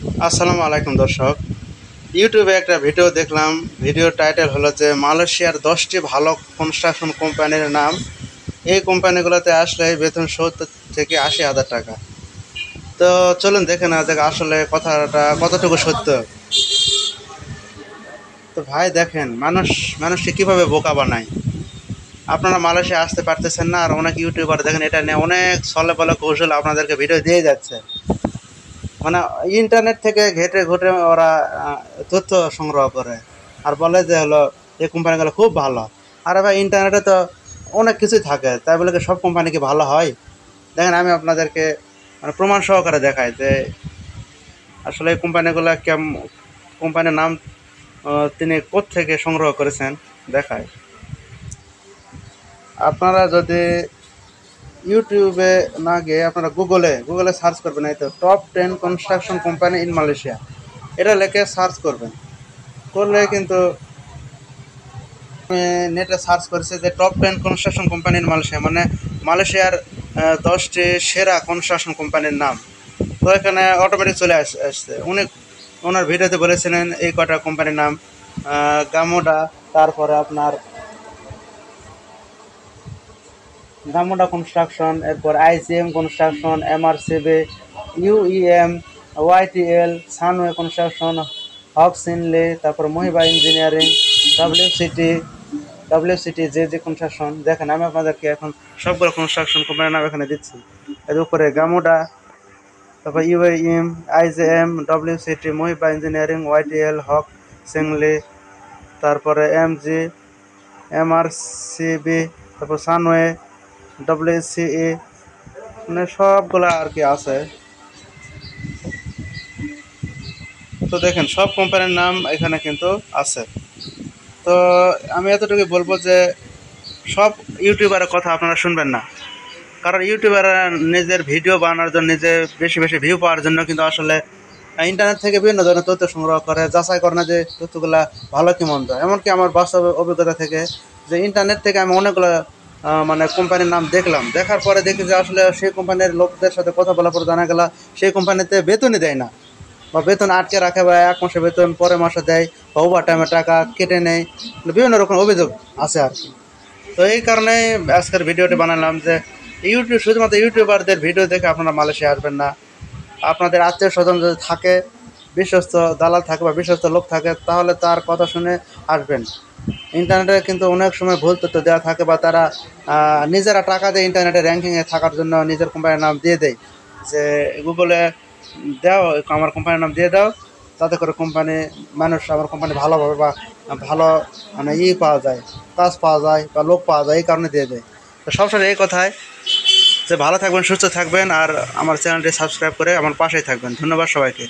আসসালামু আলাইকুম দর্শক। ইউটিউবে একটা ভিডিও দেখলাম। ভিডিও টাইটেল হলো যে মালয়েশিয়ার 10টি ভালো কনস্ট্রাকশন কোম্পানির নাম। এই কোম্পানিগুলোতে আসলে বেতন 70 থেকে 80 হাজার টাকা। তো চলুন দেখে নেওয়া যাক আসলে কথাটা কতটুকু সত্য। তো ভাই দেখেন, মানুষকে কিভাবে বোকা বানায়। আপনারা মালয়েশিয়া আসতে পারতেছেন না, আর অনেক ইউটিউবার দেখেন এটা নিয়ে অনেক ছলে বলে কৌশল আপনাদেরকে ভিডিও দিয়ে যাচ্ছে। মানে ইন্টারনেট থেকে ঘেঁটে ঘুটে ওরা তথ্য সংগ্রহ করে আর বলে যে হলো এই কোম্পানিগুলো খুব ভালো। আর ভাই ইন্টারনেটে তো অনেক কিছুই থাকে, তাই বলে কি সব কোম্পানি কি ভালো হয়? দেখেন আমি আপনাদেরকে মানে প্রমাণ সহকারে দেখাই যে আসলে এই কোম্পানিগুলো কোম্পানির নাম তিনি কোত্থেকে সংগ্রহ করেছেন দেখায়। আপনারা যদি ইউটিউবে না গিয়ে আপনারা গুগলে সার্চ করবেন, এই তো top 10 construction company in Malaysia, এটা লিখে সার্চ করবেন। করলে কিন্তু নেটে সার্চ করেছে যে top 10 construction company in Malaysia, মানে মালয়েশিয়ার 10টি সেরা কনস্ট্রাকশন কোম্পানির নাম। তো এখানে অটোমেটিক চলে আসছে। উনি ওনার ভিডিওতে বলেছিলেন এই কটা কোম্পানির নাম: গামোডা, তারপরে আপনার গামোডা কনস্ট্রাকশন, এরপর ICM construction, MRCB, UEM, YTL, Sunway construction, Hock Seng Lee, তারপর মহিবা ইঞ্জিনিয়ারিং, ডব্লিউসিটি ডব্লিউসিটি যে কনস্ট্রাকশন। দেখেন আমি আপনাদেরকে এখন সবগুলো কনস্ট্রাকশন কোম্পানির নাম এখানে দিচ্ছি। এর উপরে গামোডা, তারপর ইউএইএম, আইজেএম, ডব্লিউসিটি, মহিবা ইঞ্জিনিয়ারিং, ওয়াইটিএল, হক সিংলি, তারপরে এমজি, এমআরসিবি, তারপর সানওয়ে, ডব্লিউসিই, মানে সবগুলা আর কি আছে। তো দেখেন সব কোম্পানির নাম এখানে কিন্তু আছে। তো আমি এতটুকু বলবো যে সব ইউটিউবারের কথা আপনারা শুনবেন না, কারণ ইউটিউবাররা নিজের ভিডিও বানানোর জন্য, নিজে বেশি বেশি ভিউ পাওয়ার জন্য কিন্তু আসলে ইন্টারনেট থেকে বিভিন্ন ধরনের তথ্য সংগ্রহ করে, যাচাই করে না যে তথ্যগুলা ভালো কি মন্দ। এমনকি আমার বাস্তব অভিজ্ঞতা থেকে যে ইন্টারনেট থেকে আমি অনেকগুলো মানে কোম্পানির নাম দেখলাম, দেখার পরে দেখি যে আসলে সেই কোম্পানির লোকদের সাথে কথা বলার পর জানা গেল সেই কোম্পানিতে বেতনই দেয় না, বা বেতন আটকে রাখে, বা এক মাসে বেতন পরের মাসে দেয়, বা ওভার টাইমে টাকা কেটে নেয়। বিভিন্ন রকম অভিযোগ আছে আর কি। তো এই কারণে আজকের ভিডিওটি বানালাম যে শুধুমাত্র ইউটিউবারদের ভিডিও দেখে আপনারা মালয়েশিয়া আসবেন না। আপনাদের আত্মীয় স্বজন যদি থাকে, বিশ্বস্ত দালাল থাকে বা বিশ্বস্ত লোক থাকে, তাহলে তার কথা শুনে আসবেন। ইন্টারনেটে কিন্তু অনেক সময় ভুল তথ্য দেওয়া থাকে, বা তারা নিজেরা টাকা দিয়ে ইন্টারনেটে র্যাঙ্কিংয়ে থাকার জন্য নিজের কোম্পানির নাম দিয়ে দেয় যে গুগলে দাও, আমার কোম্পানির নাম দিয়ে দাও, তাতে করে মানুষ আমার কোম্পানি ভালোভাবে বা ভালো মানে পাওয়া যায়, কাজ পাওয়া যায় বা লোক পাওয়া যায়, এই কারণে দিয়ে দেয়। তো সবসময় এই কথায় যে ভালো থাকবেন, সুস্থ থাকবেন, আর আমার চ্যানেলটি সাবস্ক্রাইব করে আমার পাশেই থাকবেন। ধন্যবাদ সবাইকে।